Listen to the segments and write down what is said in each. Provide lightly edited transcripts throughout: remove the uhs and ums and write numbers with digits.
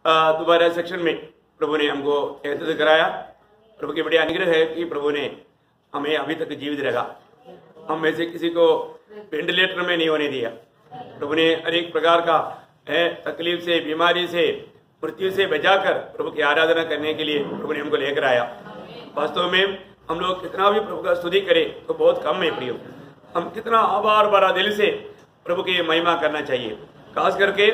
दोबारा सेक्शन में प्रभु ने हमको एहसास कराया। प्रभु की बड़ी अनुग्रह है कि प्रभु ने हमें अभी तक जीवित रखा। हम में से किसी को वेंटिलेटर में नहीं होने दिया। प्रभु ने अनेक प्रकार का तकलीफ से, बीमारी से, मृत्यु से बचाकर प्रभु की आराधना करने के लिए प्रभु ने हमको लेकर आया। वास्तव में हम लोग कितना भी प्रभु का स्तुति करें तो बहुत कम है प्रियो। हम कितना आभार भरा दिल से प्रभु की महिमा करना चाहिए। खास करके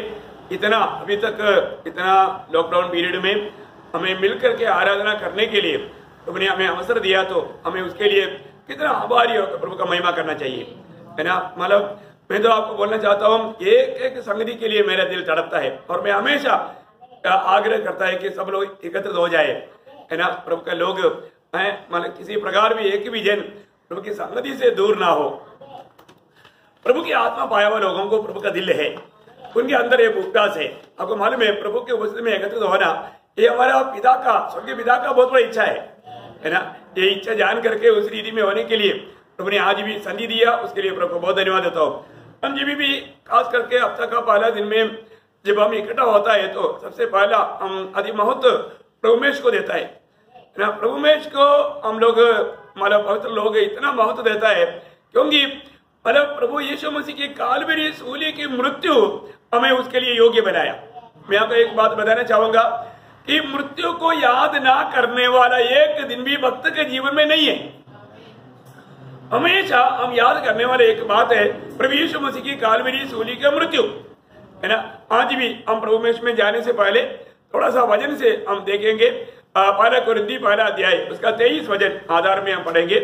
इतना अभी तक इतना लॉकडाउन पीरियड में हमें मिलकर के आराधना करने के लिए प्रभु ने हमें अवसर दिया, तो हमें उसके लिए कितना आभारी होकर प्रभु का महिमा करना चाहिए, है ना। मतलब मैं तो आपको बोलना चाहता हूँ, एक एक संगति के लिए मेरा दिल तड़पता है और मैं हमेशा आग्रह करता है कि सब लोग एकत्रित हो जाए, है ना। प्रभु के लोग हैं, मतलब किसी प्रकार भी एक भी जन प्रभु की संगति से दूर ना हो। प्रभु की आत्मा पाया हुआ लोगों को प्रभु का दिल है, उनके अंदर एक उपवास है। आपको मालूम है प्रभु के उपस्थिति में एकत्रित होना ये हमारा पिता का, स्वर्गीय पिता का बहुत बड़ी इच्छा है ना। ये इच्छा जान करके उस रीति में होने के लिए प्रभु ने आज भी संधि दिया, उसके लिए प्रभु को बहुत धन्यवाद देता हूँ। हम जब भी खास करके हफ्ता का पहला दिन में जब हम इकट्ठा होता है तो सबसे पहला हम आदि महत्व प्रभुमेश को देता है ना। प्रभुमेश को हम लोग मतलब पवित्र लोग इतना महत्व देता है क्योंकि मतलब प्रभु यीशु मसीह की कालवरी सूली की मृत्यु हमें उसके लिए योग्य बनाया। मैं आपको एक बात बताना चाहूंगा कि मृत्यु को याद ना करने वाला एक दिन भी भक्त के जीवन में नहीं है। हमेशा हम याद करने वाले एक बात है प्रभु यीशु मसीह की कालवरी सूली की मृत्यु, है ना। आज भी हम प्रभुमेश में जाने से पहले थोड़ा सा वजन से हम देखेंगे। पहला कुरिन्थी पहला अध्याय उसका 23 वजन आधार में हम पढ़ेंगे।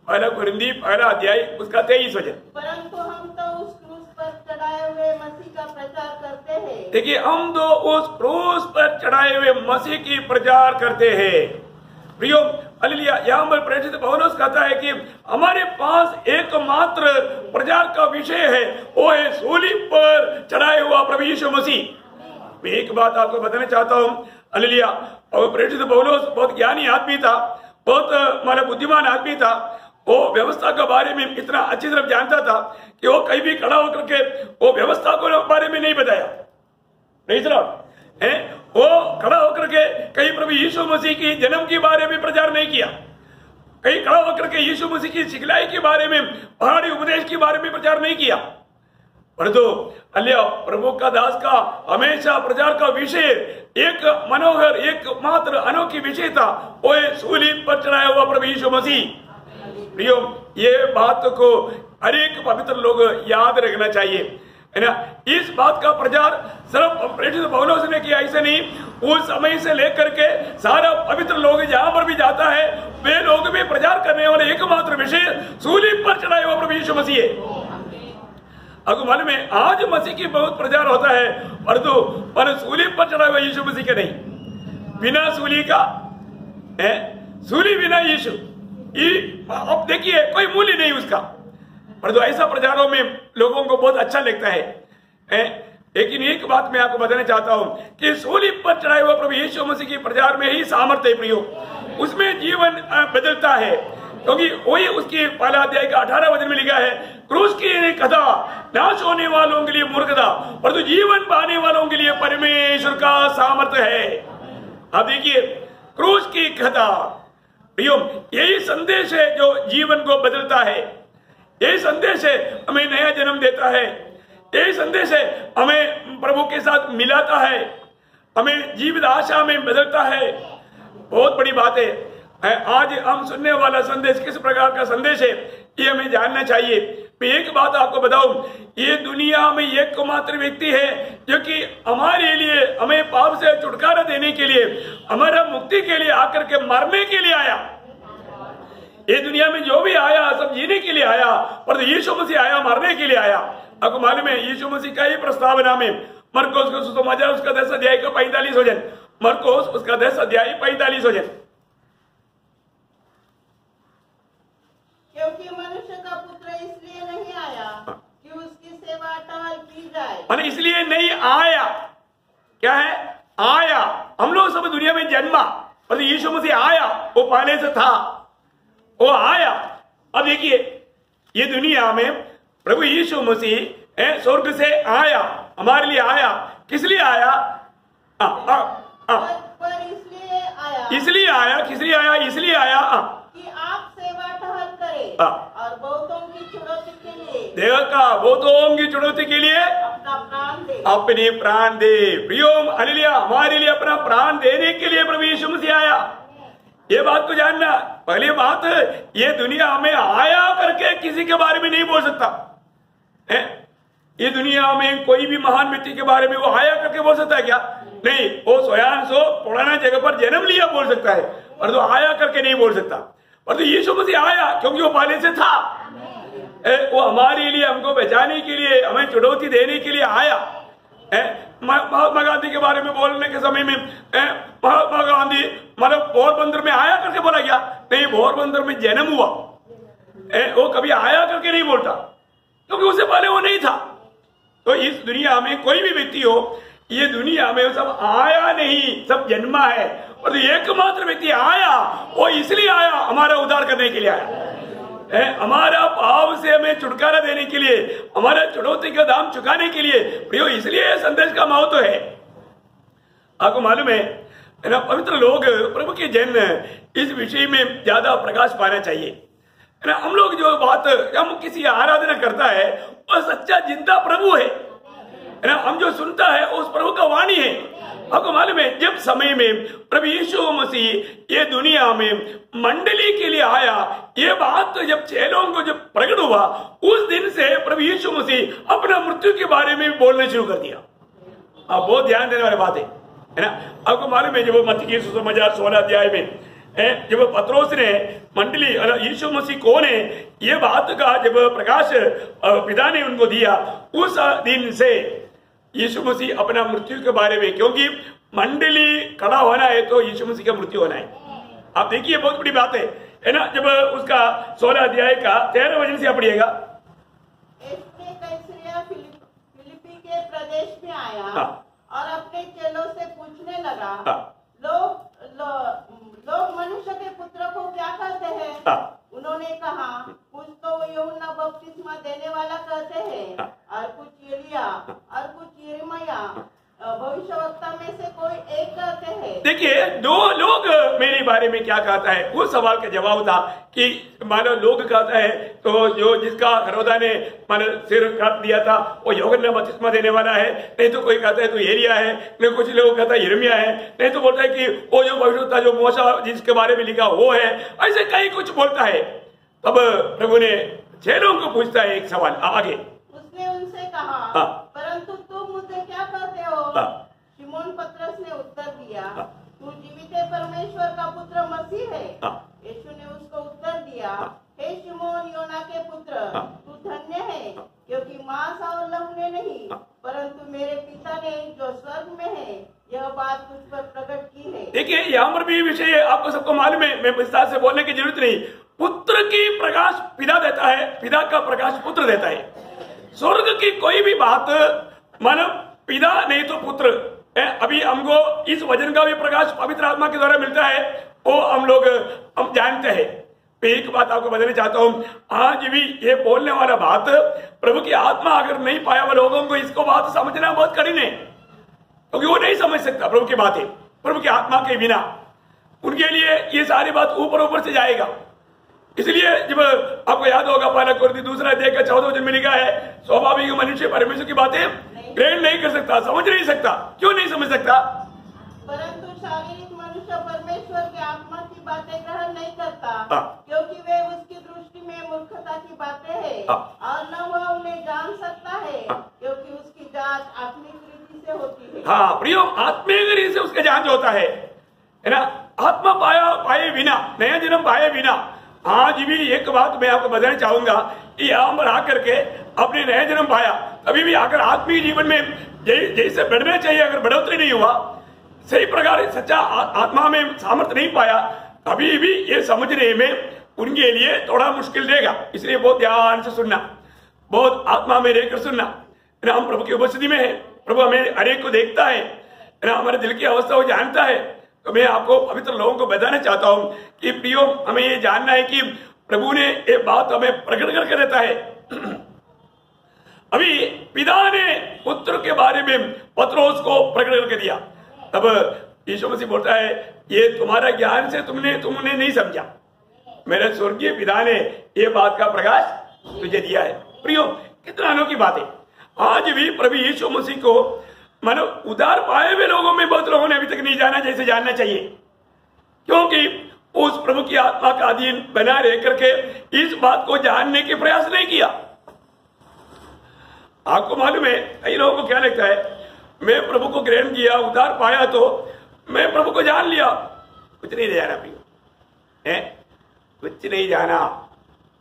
पहला कुरिन्थी पहला अध्याय उसका 23 वजन। परंतु हम तो उस क्रूस पर चढ़ाए हुए मसीह का प्रचार करते हैं। देखिए, हम तो उस क्रूस पर चढ़ाए हुए मसीह की प्रचार करते हैं। प्रियो हालेलुया। यहाँ पर प्रेरित पौलुस कहता है कि हमारे पास एकमात्र प्रचार का विषय है, वो है सूली पर चढ़ाए हुआ प्रभु यीशु मसीह। मैं एक बात आपको बताना चाहता हूँ, हालेलुया। और प्रेरित पौलुस बहुत ज्ञानी आदमी था, बहुत मतलब बुद्धिमान आदमी था। वो व्यवस्था के बारे में इतना अच्छी तरह जानता था कि वो कहीं भी खड़ा होकर के वो व्यवस्था को बारे में नहीं बताया, नहीं चला है। वो खड़ा होकर के कहीं प्रभु यीशु मसीह की जन्म के बारे में प्रचार नहीं किया, कहीं खड़ा होकर के यीशु मसीह की सिखलाई के बारे में, पहाड़ी उपदेश के बारे में प्रचार नहीं किया। परंतु अल्लाह प्रभु का दास का हमेशा प्रचार का विषय एक मनोहर एकमात्र अनोखी विषय था, वो सूली पर चढ़ाया हुआ प्रभु यीशु मसीह। प्रियो, ये बात को हर एक पवित्र लोग याद रखना चाहिए, है ना। इस बात का प्रचार सिर्फ प्रेरित पौलुस ने किया, ऐसे नहीं। उस समय से लेकर के सारा पवित्र लोग जहां पर भी जाता है वे लोग भी प्रचार करने वाले एकमात्र विषय सूली पर चढ़ाया हुआ प्रभु यीशु मसीह है। आपको मालूम है आज मसीह की बहुत प्रचार होता है, पर सूली पर चढ़ा हुआ यीशु मसीह का नहीं। बिना सूली का है, सूली बिना यीशु, अब देखिए कोई मूल्य नहीं उसका। परंतु ऐसा प्रचारों में लोगों को बहुत अच्छा लगता है। लेकिन एक बात मैं आपको बताना चाहता हूं कि सूली पर चढ़ाए हुआ प्रभु यीशु मसीह की प्रचार में ही सामर्थ्य है प्रियो, उसमें जीवन बदलता है। क्योंकि वही उसकी पहला अध्याय का 18 वचन में लिखा है, क्रूस की कथा नाश होने वालों के लिए मूर्खता, परंतु जीवन पाने वालों के लिए परमेश्वर का सामर्थ्य है। अब देखिए, क्रूस की कथा प्रियो, यही संदेश है जो जीवन को बदलता है। यही संदेश है हमें नया जन्म देता है। यही संदेश है हमें प्रभु के साथ मिलाता है, हमें जीवित आशा में बदलता है। बहुत बड़ी बात है। आज हम सुनने वाला संदेश किस प्रकार का संदेश है ये हमें जानना चाहिए। मैं एक बात आपको बताऊं, ये दुनिया में एकमात्र व्यक्ति है जो कि हमारे लिए, हमें पाप से छुटकारा देने के लिए, हमारा मुक्ति के लिए आकर के मरने के लिए आया। ये दुनिया में जो भी आया सब जीने के लिए आया, पर यीशु मसीह आया मरने के लिए आया। आपको मालूम है यीशु मसीह का ही प्रस्तावना में मरकोस का सुसमाचार उसका 10 अध्याय का 45 वचन, मरकोस उसका 10 अध्याय 45 वचन। क्योंकि मनुष्य का पुत्र इसलिए नहीं आया कि उसकी सेवा टहल की जाए। माने इसलिए नहीं आया, क्या है? आया। हम लोग सब दुनिया में जन्मा, पर यीशु मसीह आया, वो पहले से था, वो आया। अब देखिए, ये दुनिया में प्रभु यीशु मसीह स्वर्ग से आया, हमारे लिए आया। किस लिए आया? पर इसलिए आया कि आप सेवा टहल करें और बहुतों की चुनौती के लिए बहुतों की चुनौती के लिए अपने प्राण दे। प्रियोम हालेलुया, हमारे लिए अपना प्राण देने के लिए प्रभु यीशु मसीह आया। ये बात को जानना। पहली बात, ये दुनिया में आया करके किसी के बारे में नहीं बोल सकता है। ये दुनिया में कोई भी महान व्यक्ति के बारे में वो आया करके बोल सकता है क्या? नहीं, वो स्वयं सो पुराना जगह पर जन्म लिया बोल सकता है, पर तो आया करके नहीं बोल सकता। पर तो यीशु मसीह आया क्योंकि वो पहले से था। वो हमारे लिए, हमको बचाने के लिए, हमें चुनौती देने के लिए आया। महात्मा गांधी के बारे में बोलने के समय में महात्मा गांधी मतलब पोरबंदर में आया करके बोला गया? नहीं, पोरबंदर में जन्म हुआ। वो कभी आया करके नहीं बोलता क्योंकि उससे पहले वो नहीं था। तो इस दुनिया में कोई भी व्यक्ति हो, ये दुनिया में सब आया नहीं, सब जन्मा है। और एकमात्र व्यक्ति आया, वो इसलिए आया, हमारा उद्धार करने के लिए आया, हमारा पाप से हमें छुटकारा देने के लिए, हमारा चुनौती का दाम चुकाने के लिए। प्रियो, इसलिए संदेश का महत्व है। आपको मालूम है ना, पवित्र लोग प्रभु के जन इस विषय में ज्यादा प्रकाश पाना चाहिए ना। हम लोग जो बात, हम किसी आराधना करता है, वो सच्चा जिंदा प्रभु है ना। हम जो सुनता है उस प्रभु का वाणी है। आपको मालूम है, जब समय में प्रभु यीशु मसीह ये दुनिया में मंडली के लिए आया, ये बात जब चेलों को जब प्रकट हुआ, उस दिन से प्रभु यीशु मसीह अपना मृत्यु के बारे में बोलना शुरू कर दिया। आप बहुत ध्यान देने वाली बात है ना। आपको मालूम है, जब मत्ती की सुसमाचार 16 अध्याय में जब पत्रोस ने मंडली यीशु मसीह कौन है ये बात का जब प्रकाश पिता ने उनको दिया, उस दिन से यीशु मसीह अपना मृत्यु के बारे में, क्योंकि मंडली खड़ा होना है तो यीशु मसीह का मृत्यु होना है। आप देखिए, बहुत बड़ी बात है ना। जब उसका 16 अध्याय का 13 वचन से आप पढ़िएगा। फिलिप्पी के प्रदेश में आया और अपने चेलों से पूछने लगा, लोग मनुष्य के पुत्र को क्या कहते हैं? उन्होंने कहा, कुछ तो यूहन्ना बपतिस्मा देने वाला कहते हैं, और कुछ एलिया, और कुछ यिर्मयाह भविष्यवक्ता में से कोई एक कहते हैं। देखिए, दो लोग मेरे बारे में क्या कहता है, उस सवाल का जवाब था कि मानो लोग कहता है तो जो जिसका हेरोदा ने मानो सिर काट दिया था वो यूहन्ना बपतिस्मा देने वाला है, नहीं तो कोई कहता है तो एलिया है, नहीं कुछ लोग कहता है यिर्मयाह है, नहीं तो बोलता है कि वो जो भविष्यवक्ता जो मूसा जिसके बारे में लिखा वो है। ऐसे कई कुछ बोलता है। तब प्रभु ने चेलों को पूछता है एक सवाल आगे। उसने उनसे कहा, परंतु तुम मुझे क्या कहते हो? शिमोन पतरस ने उत्तर दिया, तू जीवित परमेश्वर का पुत्र मसीह है। यीशु ने उसको उत्तर दिया, हे शिमोन योना के पुत्र, तू धन्य है, क्योंकि मांस और लहू ने नहीं, परंतु मेरे पिता ने जो स्वर्ग में है यह बात तुझ पर प्रकट की है। देखिए, यहाँ पर भी विषय आपको सबको मालूम है, मैं विस्तार से बोलने की जरूरत नहीं। पुत्र की प्रकाश पिता देता है, पिता का प्रकाश पुत्र देता है। स्वर्ग की कोई भी बात मानो पिता नहीं तो पुत्र। अभी हमको इस वचन का भी प्रकाश पवित्र आत्मा के द्वारा मिलता है, वो हम जानते हैं। एक बात आपको बताना चाहता हूँ, आज भी ये बोलने वाला बात प्रभु की आत्मा अगर नहीं पाया हुआ लोगों को इसको बात समझना बहुत कठिन है, क्योंकि वो नहीं समझ सकता प्रभु की बातें प्रभु की आत्मा के बिना। उनके लिए ये सारी बात ऊपर ऊपर से जाएगा। इसलिए जब आपको याद होगा, पहला कुरिन्थी 2 अध्याय का 14 वचन में लिखा है, स्वाभाविक मनुष्य परमेश्वर की बातें ग्रहण नहीं कर सकता, समझ नहीं सकता। क्यों नहीं समझ सकता? परंतु शारीरिक मनुष्य परमेश्वर की आत्मा की बातें ग्रहण नहीं करता, क्योंकि वे उसकी दृष्टि में मूर्खता की बातें हैं, और न वह उन्हें जान सकता है, क्योंकि उसकी जांच आत्मिक रीति से होती है। हाँ प्रियो, आत्मिक रीति से उसका जांच होता है ना। आत्मा पाए बिना, नया जन्म पाए बिना। आज भी एक बात मैं आपको बताना चाहूंगा कि यहाँ पर आकर के अपने नया जन्म पाया, अभी भी आकर आत्मिक जीवन में जैसे बढ़ना चाहिए अगर बढ़ोतरी नहीं हुआ, सही प्रकार सच्चा आत्मा में सामर्थ्य नहीं पाया, अभी भी ये समझने में उनके लिए थोड़ा मुश्किल रहेगा। इसलिए बहुत ध्यान से सुनना, बहुत आत्मा में रहकर सुनना। हम प्रभु की उपस्थिति में है, प्रभु हमें हरेक को देखता है, हमारे दिल की अवस्था वो जानता है। तो मैं आपको पवित्र लोगों को बताना चाहता हूं कि प्रियो, हमें ये जानना है कि प्रभु ने ये बात हमें प्रकट करके देता है। अभी पिता ने पुत्र के बारे में पत्रोस को प्रकट करके दिया। तब यीशु मसीह बोलता है, ये तुम्हारा ज्ञान से तुमने नहीं समझा, मेरे स्वर्गीय पिता ने ये बात का प्रकाश तुझे दिया है। प्रियो, कितना अनोखी बात है। आज भी प्रभु यीशु मसीह को मानो उधार पाए हुए लोगों में बहुत लोगों ने अभी तक नहीं जाना जैसे जानना चाहिए, क्योंकि उस प्रभु की आत्मा का अधीन बना रह करके इस बात को जानने के प्रयास नहीं किया। आपको मालूम है, कई लोगों को क्या लगता है, मैं प्रभु को ग्रहण किया, उधार पाया तो मैं प्रभु को जान लिया। कुछ नहीं जाना प्रियो, कुछ नहीं जाना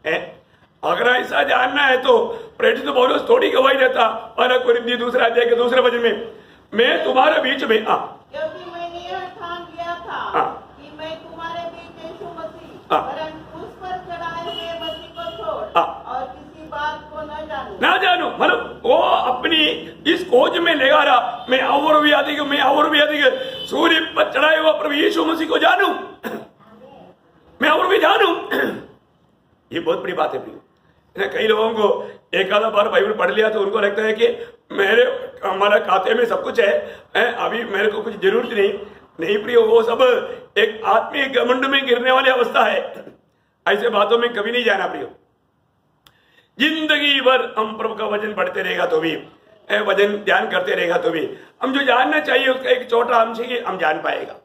है। अगर ऐसा जानना है तो प्रेरित पौलुस थोड़ी गवाही देता, और कोरिन्थी 2 अध्याय के 2 वचन में, मैं तुम्हारे बीच में क्योंकि मैंने यह ठान लिया था कि मैं तुम्हारे बीच यीशु मसीह परंतु उस पर चढ़ाए हुए मसीह को छोड़ और किसी बात को न जानूं। मतलब वो अपनी इस खोज में लगा रहा, मैं और भी अधिक सूर्य पर चढ़ाए हुआ प्रभु यीशु मसीह को जानूं, मैं और भी जानूं। ये बहुत बड़ी बात है प्रियो। कई लोगों को एक आधा बार बाइबल पढ़ लिया तो उनको लगता है कि हमारा खाते में सब कुछ है, अभी मेरे को कुछ जरूरत नहीं प्रियो। वो सब एक आत्मिक घमंड में गिरने वाली अवस्था है। ऐसे बातों में कभी नहीं जाना प्रियो। जिंदगी भर हम प्रभु का वचन पढ़ते रहेगा तो भी, वचन ध्यान करते रहेगा तो भी, हम जो जानना चाहिए उसका एक छोटा अंश ही हम जान पाएगा,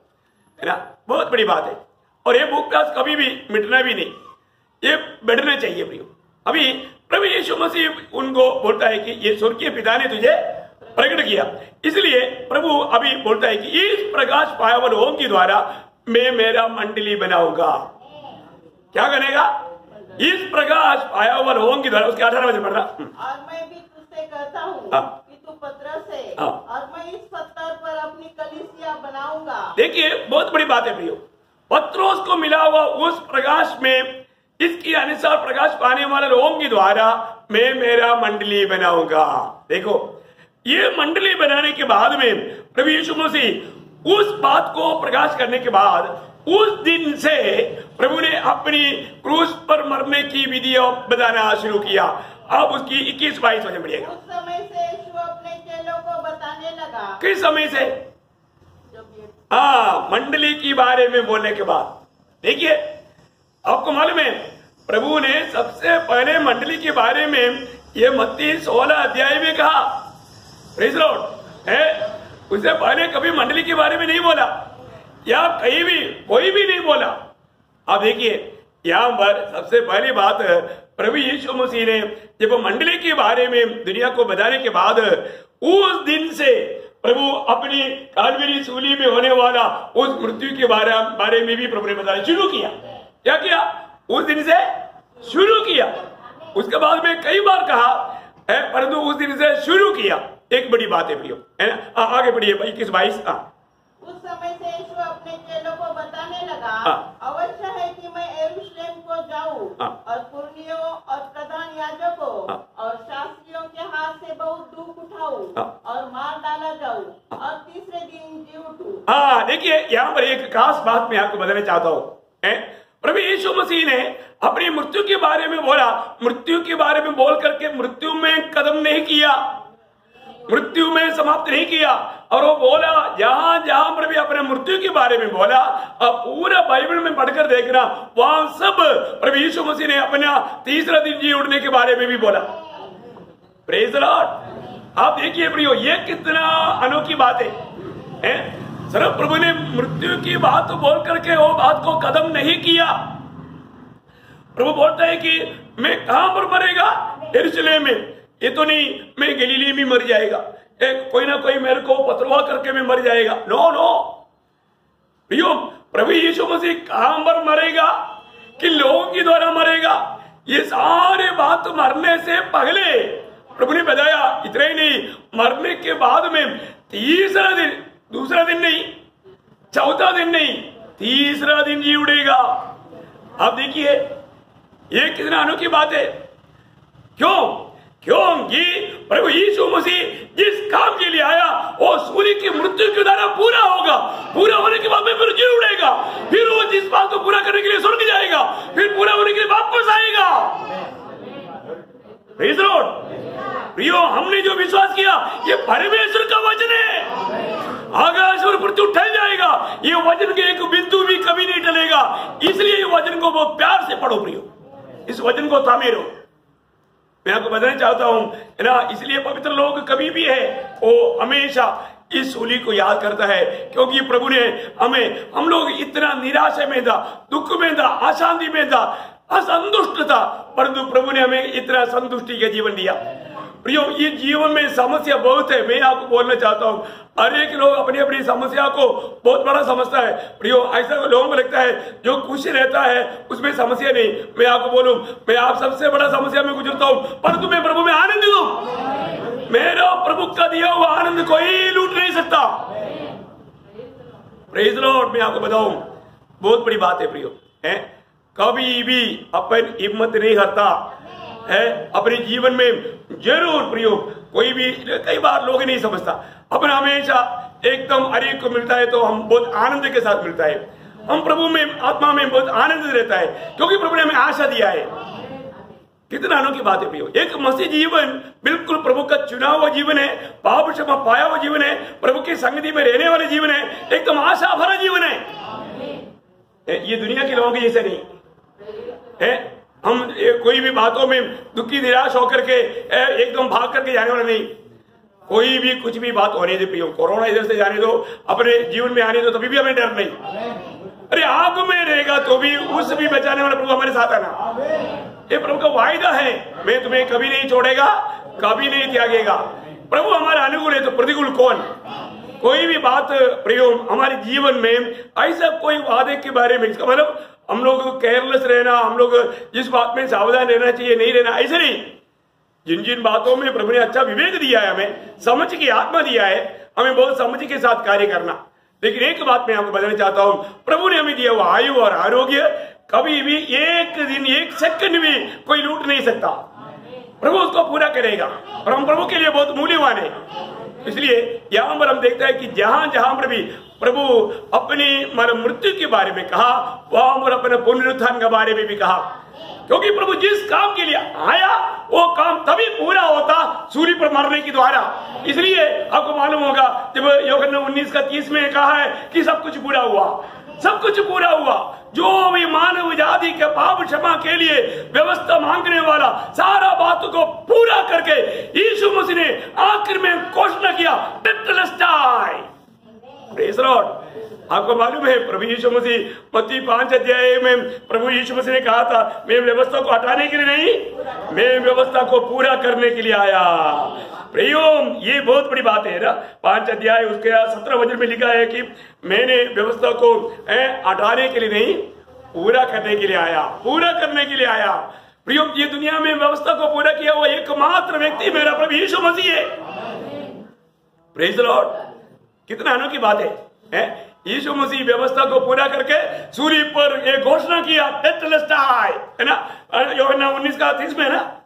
है ना। बहुत बड़ी बात है। और ये बुक का कभी भी मिटना भी नहीं, ये बढ़ना चाहिए प्रियो। अभी प्रभु यीशु मसीह उनको बोलता है कि ये स्वर्गीय पिता ने तुझे प्रकट किया, इसलिए प्रभु अभी बोलता है कि इस प्रकाश पायावर होम के द्वारा मैं मेरा मंडली बनाऊंगा। क्या करेगा? इस प्रकाश पायावर होम के द्वारा। उसके 18 वचन पढ़ना। और मैं भी तुझसे कहता हूँ कि तू पतरस है और मैं इस पत्थर पर अपनी कलीसिया बनाऊंगा। देखिए, बहुत बड़ी बात है प्रियो। पत्रोस को मिला हुआ उस प्रकाश में इसकी अनुसार प्रकाश पाने वाले लोगों के द्वारा मैं मेरा मंडली बनाऊंगा। देखो, ये मंडली बनाने के बाद में प्रभु यीशु मसीह उस बात को प्रकाश करने के बाद उस दिन से प्रभु ने अपनी क्रूस पर मरने की विधि बताना शुरू किया। अब उसकी 21-22 वचन पढ़िएगा। उस समय से यीशु अपने चेलों को बताने लगा। किस समय से? मंडली के बारे में बोलने के बाद। देखिए, आपको मालूम है प्रभु ने सबसे पहले मंडली के बारे में ये मत्ती 16 अध्याय में कहा। प्रेज़ लॉर्ड है। उससे पहले कभी मंडली के बारे में नहीं बोला, या कहीं भी कोई भी नहीं बोला। अब देखिए, यहाँ पर सबसे पहली बात प्रभु यीशु मसीह ने जब मंडली के बारे में दुनिया को बताने के बाद उस दिन से प्रभु अपनी कालवरी सूली में होने वाला उस मृत्यु के बारे में भी प्रभु ने बताना शुरू किया। क्या किया? उस दिन से शुरू किया। उसके बाद में कई बार कहा है, परंतु उस दिन से शुरू किया। एक बड़ी बात है प्रियो, है ना। आगे बढ़िए 21-22। उस समय से यीशु अपने चेलों को बताने लगा, अवश्य है कि मैं यरूशलेम को जाऊं और पुरनियों और प्रधान याजकों और शास्त्रियों के हाथ से बहुत दुख उठाऊं और मार डाला जाऊं और तीसरे दिन जी उठूं। देखिए, यहाँ पर एक खास बात मैं आपको बताना चाहता हूँ। प्रभु यीशु मसीह ने अपनी मृत्यु के बारे में बोला। मृत्यु के बारे में बोल करके मृत्यु में कदम नहीं किया, मृत्यु में समाप्त नहीं किया। और वो बोला, जहां जहां प्रभु अपने मृत्यु के बारे में बोला, अब पूरा बाइबल में पढ़कर देखना, वहां सब प्रभु यीशु मसीह ने अपना तीसरा दिन जी उठने के बारे में भी बोला। Praise the Lord. आप देखिए प्रियो, ये कितना अनोखी बात है। सिर्फ प्रभु ने मृत्यु की बात बोल करके वो बात को कदम नहीं किया। प्रभु बोलता है कि मैं कहां पर मरेगा? यरूशलेम में। ये तो नहीं मैं गलीली में मर जाएगा, कोई ना कोई मेरे को पथरवा करके मैं मर जाएगा। नो नो प्रियो, प्रभु यीशु मसीह कहां पर मरेगा? कि लोगों के द्वारा मरेगा? ये सारे बात मरने से पहले प्रभु ने बताया। इतना ही नहीं, मरने के बाद में तीसरा दिन, दूसरा दिन नहीं, चौथा दिन नहीं, तीसरा दिन जी उड़ेगा। आप देखिए, ये कितना अनोखी बात है। क्योंकि प्रभु यीशु मसीह जिस काम के लिए आया वो सूर्य की मृत्यु के द्वारा पूरा होगा। पूरा होने के बाद में फिर जी उड़ेगा, फिर वो जिस बात को पूरा करने के लिए स्वर्ग जाएगा, फिर पूरा होने के लिए वापस आएगा। Praise the Lord. प्रियो, हमने जो विश्वास किया ये परमेश्वर का वचन है। आकाश और पृथ्वी ये वचन के एक बिंदु भी कभी नहीं टलेगा। इसलिए ये वचन को बहुत प्यार से पढ़ो प्रियो, इस वचन को थामे रहो। मैं आपको बताना चाहता हूं है ना, इसलिए पवित्र लोग कभी भी है वो हमेशा इस सूली को याद करता है, क्योंकि प्रभु ने हमें, हम लोग इतना निराशा में था, दुख में था, अशांति में था, असंतुष्ट था, परंतु प्रभु ने हमें इतना संतुष्टि का जीवन दिया। प्रियो, ये जीवन में समस्या बहुत है। मैं आपको बोलना चाहता हूँ, हर एक लोग अपनी अपनी समस्या को बहुत बड़ा समझता है। प्रियो, ऐसा लोगों को लगता है जो खुश रहता है उसमें समस्या नहीं। मैं आपको बोलूं, मैं आप सबसे बड़ा समस्या में गुजरता हूँ, परंतु मैं प्रभु में आनंदित हूँ। मेरा प्रभु का दिया हुआ आनंद कोई लूट नहीं सकता। Praise Lord. मैं आपको बताऊं, बहुत बड़ी बात है प्रियो, है कभी भी अपन हिम्मत नहीं हारता है अपने जीवन में। जरूर प्रियो, कोई भी, कई बार लोग नहीं समझता, अपन हमेशा एकदम हर एक को मिलता है तो हम बहुत आनंद के साथ मिलता है। हम प्रभु में, आत्मा में बहुत आनंद रहता है, क्योंकि प्रभु ने हमें आशा दिया है। कितना अनोखी बात है प्रियो, एक मसीह जीवन बिल्कुल प्रभु का चुना हुआ जीवन है, पाप क्षमा पाया हुआ जीवन है, प्रभु की संगति में रहने वाले जीवन है, एकदम आशा भरा जीवन है। ये दुनिया के लोगों की जैसे नहीं है। हम कोई भी बातों में दुखी निराश होकर के एकदम भाग करके जाने वाला नहीं। कोई भी कुछ भी बात होने दे प्रियो, कोरोना इधर से जाने दो, अपने जीवन में आने दो, तभी भी हमें डर नहीं। अरे आग में रहेगा तो भी उस भी बचाने वाला प्रभु हमारे साथ है ना। ये प्रभु का वायदा है, मैं तुम्हें कभी नहीं छोड़ेगा, कभी नहीं त्यागेगा। प्रभु हमारे अनुकूल है तो प्रतिकूल कौन। कोई भी बात प्रियो हमारे जीवन में ऐसा कोई वादे के बारे में, इसका मतलब हम लोग केयरलेस रहना, हम लोग जिस बात में सावधान रहना चाहिए नहीं रहना, ऐसे नहीं। जिन जिन बातों में प्रभु ने अच्छा विवेक दिया है, हमें समझ की आत्मा दिया है, हमें बहुत समझ के साथ कार्य करना। लेकिन एक बात मैं आपको बताना चाहता हूं, प्रभु ने हमें दिया हुआ आयु और आरोग्य कभी भी एक दिन, एक सेकंड भी कोई लूट नहीं सकता। प्रभु उसको पूरा करेगा और हम प्रभु के लिए बहुत मूल्यवान है। इसलिए यहां पर हम देखते हैं कि जहां जहां पर भी प्रभु अपनी मृत्यु के बारे में कहा, वहां पर अपने पुनरुत्थान के बारे में भी कहा, क्योंकि प्रभु जिस काम के लिए आया वो काम तभी पूरा होता सूर्य पर मरने के द्वारा। इसलिए आपको मालूम होगा जब यूहन्ना 19:30 में कहा है कि सब कुछ पूरा हुआ, सब कुछ पूरा हुआ। जो भी मानव जाति के पाप क्षमा के लिए व्यवस्था मांगने वाला सारा बात को पूरा करके यीशु मसीह ने आखिर में घोषणा किया, टेटेलस्टाई। Praise Lord. आपको मालूम है प्रभु यीशु मसीह मत्ती 5 अध्याय में प्रभु यीशु मसीह ने कहा था, मैं व्यवस्था को हटाने के लिए नहीं, मैं व्यवस्था को पूरा करने के लिए आया। प्रियो, ये बहुत बड़ी बात है ना। 5 अध्याय उसके 17 वचन में लिखा है कि मैंने व्यवस्था को हटाने के लिए नहीं, पूरा करने के लिए आया, पूरा करने के लिए आया। प्रियो, ये दुनिया में व्यवस्था को पूरा किया हुआ एकमात्र व्यक्ति मेरा प्रभु यीशु मसीह है। Praise Lord. कितना अनोखी बात है। यीशु मसीह व्यवस्था को पूरा करके सूर्य पर एक घोषणा किया, टेटेलस्टाई, है ना, यूहन्ना 19:30 में है ना।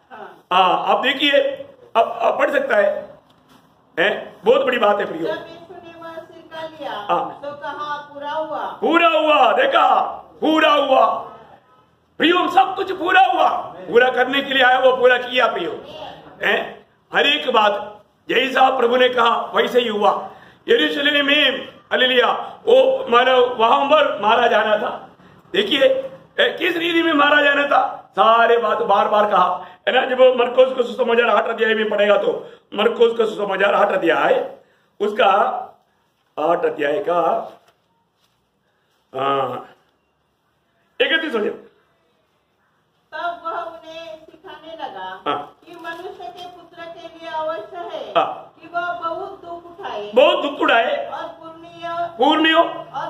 हाँ, आप देखिए, अब पढ़ सकता है, बहुत बड़ी बात है प्रियो। जब यीशु ने वह सिरका लिया तो कहा, पूरा हुआ, पूरा हुआ। देखा, पूरा हुआ प्रियो, सब कुछ पूरा हुआ। पूरा करने के लिए आया, वो पूरा किया प्रियो। हर एक बात जैसा प्रभु ने कहा वैसे ही हुआ। यरूशलेम में हालेलुया, वो मानो वहां पर मारा जाना था। देखिए किस रीति में मारा जाना था, सारे बात बार बार कहा है ना। जब मरकुस को सुसमाचार 8 अध्याय में पढ़ेगा तो मरकुस का सुसमाचार 8 अध्याय उसका 8 अध्याय का 31 वचन। तब वह उन्हें सिखाने लगा कि मनुष्य के पुत्र के लिए अवश्य है कि वह बहुत दुख उठाए, और पूर्णियों और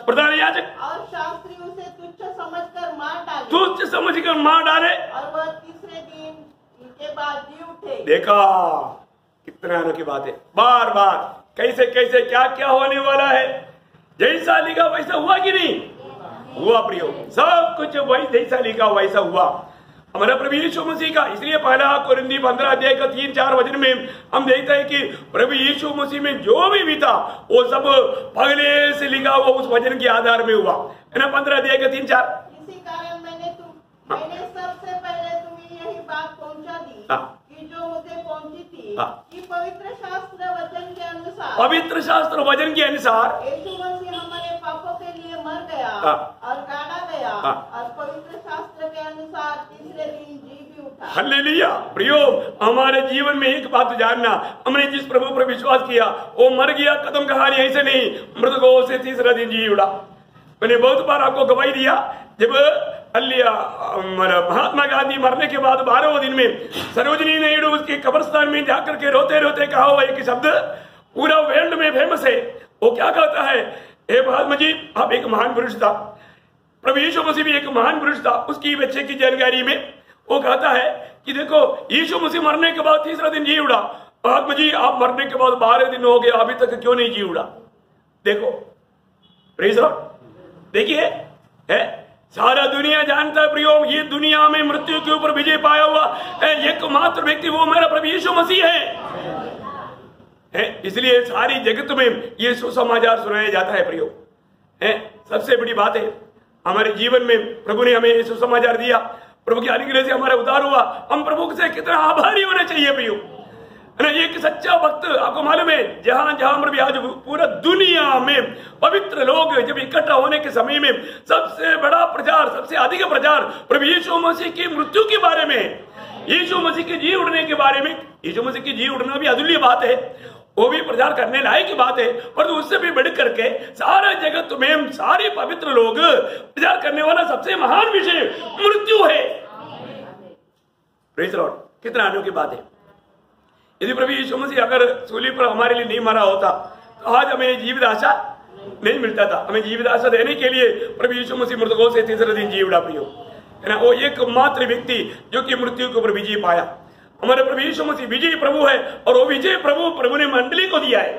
प्रधान याजक और शास्त्री उसे तुच्छ समझकर मार डाले, और वह तीसरे दिन के बाद जी उठे। देखा कितना अनोखी बात है। बार बार कैसे कैसे क्या क्या होने वाला है, जैसा लिखा वैसा हुआ कि नहीं हुआ प्रियो। सब कुछ वही जैसा लिखा वैसा हुआ हमारा प्रभु यीशु मसीह का। इसलिए पहला कोरिन्थी 15 अध्याय का 3-4 वचन में हम देखते हैं कि प्रभु यीशु मसीह में जो भी था वो सब पहले से लिखा हुआ उस वचन के आधार में हुआ है ना। 15 अध्याय का 3-4। इसी कारण मैंने सबसे पहले तुम्हें यही बात पहुंचा दी कि जो मुझे पहुंची थी कि पवित्र शास्त्र वचन के अनुसार यीशु मसीह गया हाँ। और गाड़ा गया हाँ। और पवित्र शास्त्र के अनुसार तीसरे दिन जी भी उठा। हालेलुया। प्रियो, हमारे जीवन में एक बात जानना, हमने जिस प्रभु पर विश्वास किया वो मर गया, खत्म कहानी, ऐसे नहीं, मृतकों से तीसरा दिन जी उड़ा। मैंने बहुत बार आपको गवाही दिया, जब महात्मा गांधी मरने के बाद 12वें दिन में सरोजनी नायडू उसके कब्रिस्तान में जाकर के रोते रोते कहा हुआ एक शब्द पूरा वर्ल्ड में फेमस है। वो क्या कहता है, हे महात्मा जी, आप एक महान पुरुष था, प्रभु यीशु मसीह भी एक महान पुरुष था। उसकी बच्चे की जानकारी में वो कहता है कि देखो, यीशु मसीह मरने के बाद तीसरा दिन जी उड़ा। महात्मा जी, आप मरने के बाद 12 दिन हो गए, अभी तक क्यों नहीं जी उड़ा? देखो, प्रेज़ लॉर्ड। देखिए, है सारा दुनिया जानता है प्रियो, ये दुनिया में मृत्यु के ऊपर विजय पाया हुआ एकमात्र व्यक्ति वो मेरा प्रभु यीशु मसीह है। इसलिए सारी जगत में ये सुसमाचार सुनाया जाता है प्रियो। सबसे बड़ी बात है, हमारे जीवन में प्रभु ने हमें सुसमाचार दिया, प्रभु के अनुग्रह से हमारा उद्धार हुआ। हम प्रभु से कितना आभारी होना चाहिए प्रियो, है ना। एक सच्चा भक्त, आपको मालूम है, जहां जहां पर भी आज पूरा दुनिया में पवित्र लोग जब इकट्ठा होने के समय में सबसे बड़ा प्रचार, सबसे अधिक प्रचार प्रभु यीशु मसीह की मृत्यु के बारे में, यीशु मसीह के जी उठने के बारे में। यीशु मसीह की जी उठना भी अतुल्य बात है, वो भी प्रचार करने लायक की बात है, पर उससे भी बढ़ करके सारा जगत में सारे पवित्र लोग प्रचार करने वाला सबसे महान विषय मृत्यु है। Praise Lord. कितना अनोखी बात है। यदि प्रभु यीशु मसीह अगर सूली पर हमारे लिए नहीं मरा होता तो आज हमें जीवित आशा नहीं मिलता था। हमें जीवित आशा देने के लिए प्रभु यीशु मसीह मृतकों से तीसरे दिन जी उड़ा प्रियो, है ना। वो एकमात्र व्यक्ति जो कि मृत्यु के ऊपर विजय पाया। हमारे प्रभु यीशु मसीह विजय प्रभु है, और वो विजय प्रभु ने मंडली को दिया है।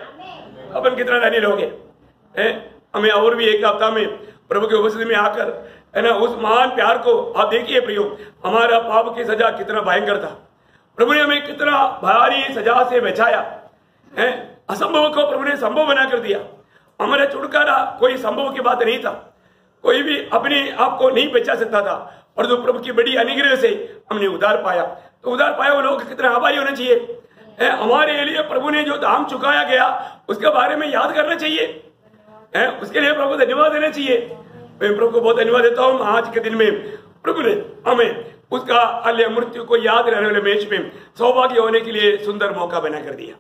अपन कितना धनी लोग हैं। हमें और भी एक हफ्ता में प्रभु के उपस्थिति में आकर, है ना, उस महान प्यार को आप देखिए प्रियो। हमारा पाप की सजा कितना भयंकर था, प्रभु ने हमें कितना भारी सजा से बचाया है। असंभव को प्रभु ने संभव बना कर दिया। हमारा छुटकारा कोई संभव की बात नहीं था, कोई भी अपने आप को नहीं बचा सकता था, और जो प्रभु की बड़ी अनुग्रह से हमने उद्धार पाया। तो उद्धार पाया वो लोग कितना आभारी होना चाहिए। हमारे लिए प्रभु ने जो दाम चुकाया गया उसके बारे में याद करना चाहिए, उसके लिए प्रभु को धन्यवाद देना चाहिए। मैं प्रभु को बहुत धन्यवाद देता हूँ। आज के दिन में प्रभु ने हमें उसका अल्य मृत्यु को याद रहने वाले मैच में सौभाग्य होने के लिए सुंदर मौका बना कर दिया।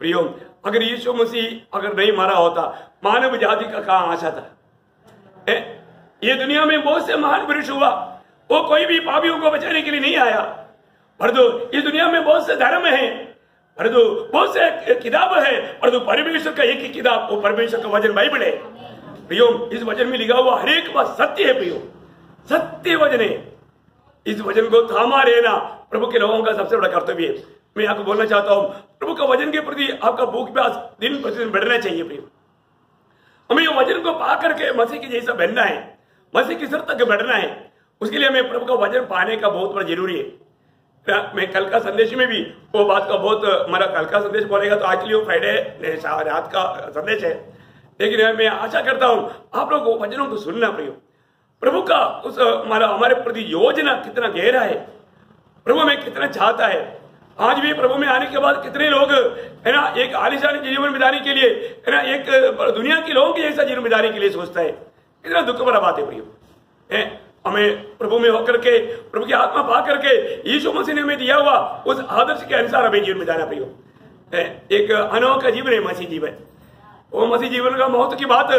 प्रियो, अगर यीशु मसीह अगर नहीं मरा होता, मानव जाति का कहां आशा था। ये दुनिया में बहुत से महान पुरुष हुआ, वो कोई भी पापियों को बचाने के लिए नहीं आया। परंतु इस दुनिया में बहुत से धर्म है, परंतु बहुत से किताब है, परंतु परमेश्वर का एक ही किताब, वो परमेश्वर का वचन बाइबल है प्रियो। इस वचन में लिखा हुआ हर एक बात सत्य है प्रियो, सत्य वचन है। इस वचन को थामा रहना प्रभु के लोगों का सबसे बड़ा कर्तव्य है। मैं आपको बोलना चाहता हूं, प्रभु का वचन के प्रति आपका भूख प्यास दिन प्रतिदिन बढ़ना चाहिए प्रियो। हमें वचन को पा करके मसीह के जैसा बनना है, मसीह की सर तक बढ़ना है। उसके लिए हमें प्रभु का वचन पाने का बहुत बड़ा जरूरी है। मैं कल का संदेश में भी वो बात का बहुत, हमारा कल का संदेश बोलेगा तो एक्चुअली वो फ्राइडे रात का संदेश है, लेकिन मैं आशा करता हूं आप लोग वचनों को सुनना प्रियो। प्रभु का उस हमारे प्रति योजना कितना गहरा है, प्रभु हमें कितना चाहता है। आज भी प्रभु में आने के बाद कितने लोग, है ना, एक आलिशान जीवन बिताने के लिए, है ना, एक दुनिया के लोगों के जैसा जीवन बिताने के लिए सोचता है। कितना दुख भरा बात है प्रियो। हमें प्रभु में होकर के, प्रभु की आत्मा पा करके यीशु मसीह ने हमें दिया हुआ उस आदर्श के अनुसार हमें जीवन बिताना प्रियो। एक अनोखा जीवन है मसीह जीवन। वो मसीह जीवन का महत्व की बात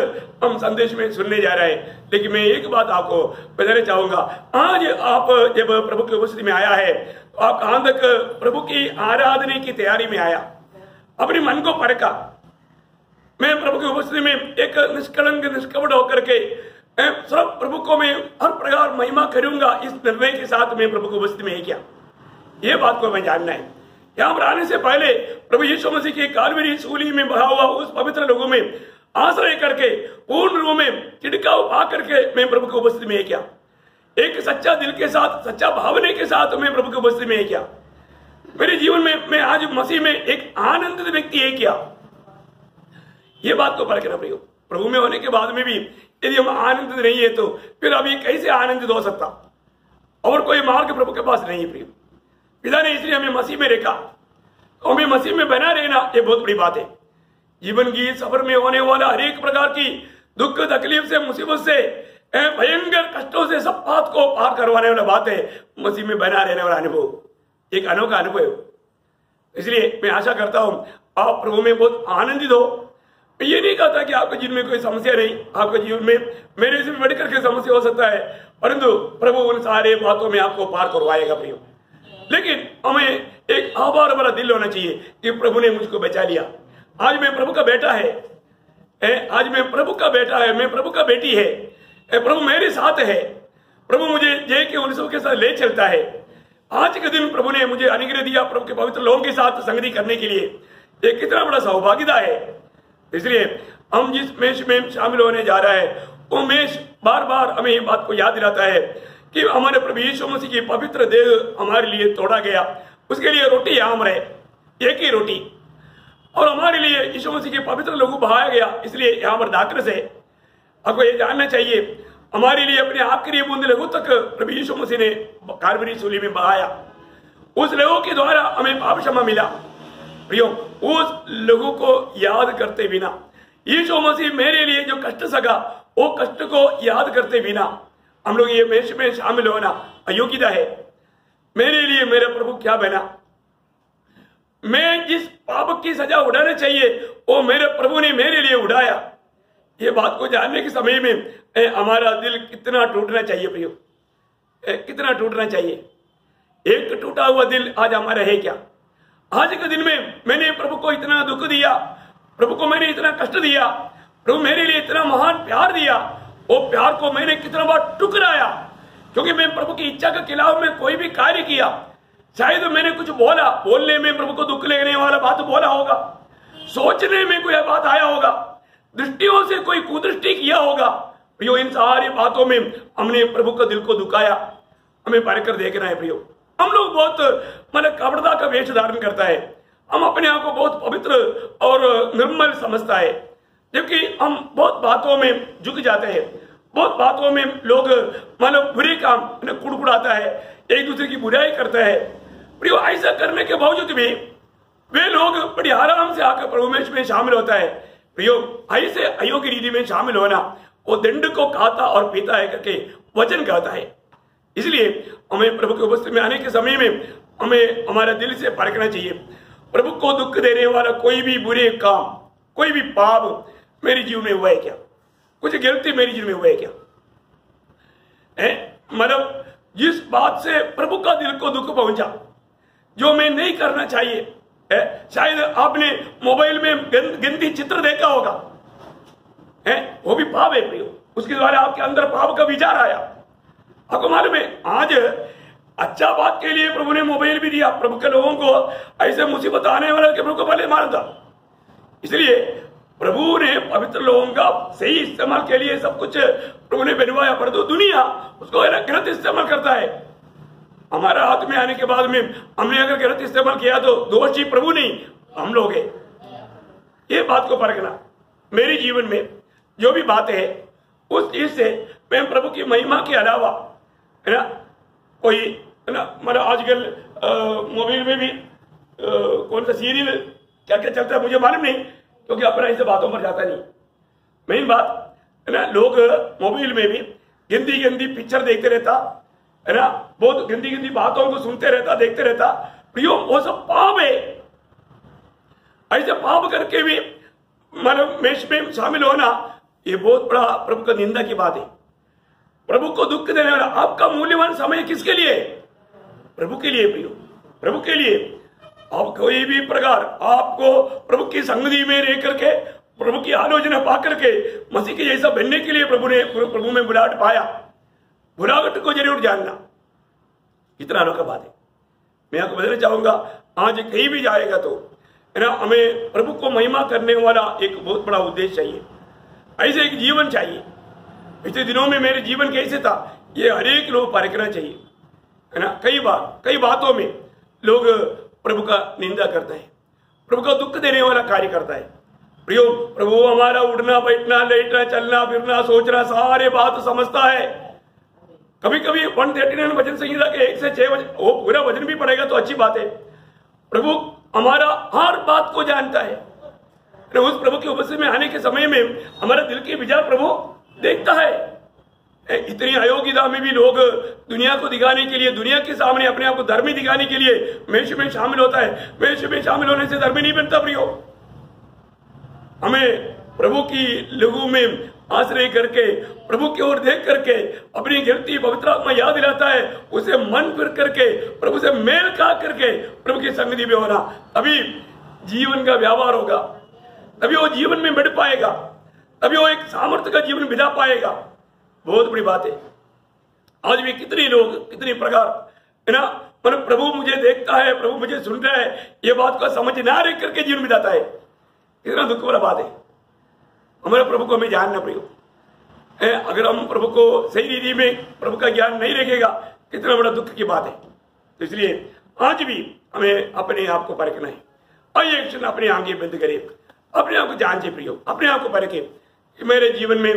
हम संदेश में सुनने जा रहे हैं, लेकिन मैं एक बात आपको बताना चाहूंगा। आज आप जब प्रभु की उपस्थिति में आया है तो आप कहां तक प्रभु की आराधना की तैयारी में आया, अपने मन को परखा। मैं प्रभु की उपस्थिति में एक निष्कलंक निष्कपट होकर के सब प्रभु को मैं हर प्रकार महिमा करूंगा, इस निर्णय के साथ मैं प्रभु की उपस्थिति में किया। ये बात को हमें जानना है। यहाँ पर आने से पहले प्रभु यीशु मसीह की कालवरी सूली में बहा हुआ उस पवित्र लोगों में आश्रय करके पूर्ण रूप में छिड़काव पा करके मैं प्रभु की उपस्थिति में किया। एक सच्चा दिल के साथ, सच्चा भावने के साथ मैं प्रभु की उपस्थिति में किया। मेरे जीवन में मैं आज मसीह में एक आनंदित व्यक्ति है क्या, ये बात को परखना प्रियो। प्रभु में होने के बाद में भी यदि हम आनंदित नहीं है तो फिर अभी कैसे आनंदित हो सकता? और कोई मार्ग प्रभु के पास नहीं है प्रियो। पिता ने इसलिए हमें मसीह में रखा, तो हमें मसीह में बना रहना ये बहुत बड़ी बात है। जीवन की सफर में होने वाला हर एक प्रकार की दुख तकलीफ से, मुसीबत से, भयंकर कष्टों से सब बात को पार करवाने वाला बात है मसीह में बना रहने वाला अनुभव, एक अनोखा अनुभव। इसलिए मैं आशा करता हूं आप प्रभु में बहुत आनंदित हो। मैं ये नहीं कहता कि आपके जीवन में कोई समस्या नहीं, आपके जीवन में मेरे से भी बढ़कर के समस्या हो सकता है, परंतु प्रभु उन सारे बातों में आपको पार करवाएगा प्रियो। लेकिन हमें एक आभार भरा दिल होना चाहिए कि प्रभु ने मुझको बचा लिया। आज मैं प्रभु का बेटा है, आज मैं प्रभु का बेटा है, मैं प्रभु का बेटी है, प्रभु मेरे साथ है, प्रभु मुझे जय के उत्सव के साथ ले चलता है। आज के दिन प्रभु ने मुझे अनुग्रह दिया प्रभु के पवित्र लोगों के साथ संगति करने के लिए, एक कितना बड़ा सौभाग्यता है। इसलिए हम जिस मेष में शामिल होने जा रहा है वो मेष बार बार हमें ये बात को याद दिलाता है कि हमारे प्रभु यीशु मसीह की पवित्र देह हमारे लिए तोड़ा गया, उसके लिए रोटी याम रहे, एक ही रोटी, और हमारे लिए यीशु मसीह के पवित्र लहू बहाया गया, इसलिए यहाँ पर दाखरस है। आपको ये जानना चाहिए हमारे लिए अपने आखिरी बूंद लहू तक प्रभु यीशु मसीह ने कार्बरी सूली में बहाया। उस लहू के द्वारा हमें पाप क्षमा मिला। प्रियो, उस लहू को याद करते बिना, यीशु मसीह मेरे लिए जो कष्ट सका वो कष्ट को याद करते बिना हम लोग ये मेष में शामिल होना अयोग्यता है। मेरे लिए मेरा प्रभु क्या बना, मैं जिस पाप की सजा उड़ाना चाहिए वो मेरे प्रभु ने मेरे लिए उड़ाया। ये बात को जानने के समय में हमारा दिल कितना टूटना चाहिए प्रियो, कितना टूटना चाहिए। एक टूटा हुआ दिल आज हमारा है क्या? आज के दिन में मैंने प्रभु को इतना दुख दिया, प्रभु को मैंने इतना कष्ट दिया, प्रभु मेरे लिए इतना महान प्यार दिया, वो प्यार को मैंने कितना बार टुकराया क्योंकि मैं प्रभु की इच्छा के खिलाफ में कोई भी कार्य किया। शायद मैंने कुछ बोला, बोलने में प्रभु को दुख लेने वाला बात बोला होगा, सोचने में कोई बात आया होगा, दृष्टियों से कोई कुदृष्टि किया होगा। प्रियो, इन सारी बातों में हमने प्रभु का दिल को दुखाया। हमें पढ़ कर देखना है प्रियो। हम लोग बहुत मतलब कपड़ता का वेश धारण करता है, हम अपने आप को बहुत पवित्र और निर्मल समझता है, जबकि हम बहुत बातों में झुक जाते हैं, बहुत बातों में लोग मतलब बुरे काम कुड़कुड़ाता है, एक दूसरे की बुराई करता है। प्रियो, ऐसा करने के बावजूद भी वे लोग बड़ी आराम से आकर प्रभु में शामिल होता है। प्रियो, ऐसे अयोग्य रीति में शामिल होना वो दंड को खाता और पीता है करके वचन कहता है। इसलिए हमें प्रभु के उपस्थिति में आने के समय में हमें हमारा दिल से परखना चाहिए, प्रभु को दुख देने वाला कोई भी बुरे काम, कोई भी पाप मेरे जीवन में हुआ है क्या, कुछ गलती मेरे जीवन में हुआ है क्या? मतलब जिस बात से प्रभु का दिल को दुख पहुंचा, जो मैं नहीं करना चाहिए। शायद आपने मोबाइल में गंदी चित्र देखा होगा, वो भी पाप है प्रियो, उसके द्वारा आपके अंदर पाप का विचार आया। आपको मालूम है आज अच्छा बात के लिए प्रभु ने मोबाइल भी दिया, प्रभु के लोगों को ऐसे मुसीबत आने वाला के प्रभु को पहले मारा था। इसलिए प्रभु ने पवित्र लोगों का सही इस्तेमाल के लिए सब कुछ प्रभु ने बनवाया, परंतु दुनिया उसको गलत इस्तेमाल करता है। हमारा हाथ में आने के बाद में हमने अगर गलत इस्तेमाल किया तो दोषी प्रभु नहीं, हम लोग हैं। ये बात को परखना। मेरे जीवन में जो भी बात है उस चीज से मैं प्रभु की महिमा के अलावा, है ना, कोई है ना, मतलब आजकल मोबाइल में भी कौन सा सीरियल क्या क्या चलता है मुझे मालूम नहीं, क्योंकि अपना ऐसे बातों पर जाता नहीं। मेन बात है ना, लोग मोबाइल में भी गंदी गंदी पिक्चर देखते रहता है ना, बहुत गंदी गंदी बातों को सुनते रहता, देखते रहता। प्रियो, वो सब पाप है। ऐसे पाप करके भी मतलब मेष में शामिल होना ये बहुत बड़ा प्रभु का निंदा की बात है। प्रभु को दुख देने वाला आपका मूल्यवान समय किसके लिए? प्रभु के लिए प्रियो, प्रभु के लिए। आप कोई भी प्रकार आपको प्रभु की संगति में रह करके, प्रभु की आलोचना पा करके मसीह के जैसा बनने के लिए प्रभु में बुलाहट पाया। बुलाहट को जरूर जानना, कितना अनोखा बात है। मैं आपको बताना चाहूंगा, आज कहीं भी जाएगा तो है ना, हमें प्रभु को महिमा करने वाला एक बहुत बड़ा उद्देश्य चाहिए, ऐसे एक जीवन चाहिए। पिछले दिनों में मेरे जीवन कैसे था ये हर एक लोग परखना चाहिए, है ना। कई बार कई बातों में लोग प्रभु का निंदा करता है, प्रभु का दुख देने वाला कार्य करता है। प्रियो, प्रभु हमारा उठना बैठना लेटना चलना फिरना सोचना सारे बात समझता है। कभी कभी 139 वचन संहिता के 1 से 6 वचन वो पूरा वचन भी पढ़ेगा तो अच्छी बात है। प्रभु हमारा हर बात को जानता है उस प्रभु के उपस्थिति में आने के समय में हमारे दिल के विचार प्रभु देखता है। इतनी अयोग्यता में भी लोग दुनिया को दिखाने के लिए, दुनिया के सामने अपने आप को धर्मी दिखाने के लिए वेश में शामिल होता है। वेश में शामिल होने से धर्मी नहीं बनता प्रियो। हमें प्रभु की लघु में आश्रय करके, प्रभु की ओर देख करके अपनी गिरती पवित्र आत्मा याद दिलाता है, उसे मन फिर करके प्रभु से मेल खा करके प्रभु की संगति में होना, तभी जीवन का व्यवहार होगा, तभी वो जीवन में बढ़ पाएगा, तभी वो एक सामर्थ्य का जीवन बिता पाएगा। बहुत बड़ी बात है। आज भी कितने लोग कितने प्रकार है ना, पर प्रभु मुझे देखता है, प्रभु मुझे सुनता है, ये बात को समझ ना रह करके जीवन बिताता है। कितना दुख वाला बात है। हमारे प्रभु को हमें जानना पड़ेगा। अगर हम प्रभु को सही रीति में प्रभु का ज्ञान नहीं रखेगा, कितना बड़ा दुख की बात है। तो इसलिए आज भी हमें अपने आप को परखना है। आइए एक क्षण अपनी आंखें बंद करें, अपने आप को जांचे प्रियो, अपने आप को परखें कि मेरे जीवन में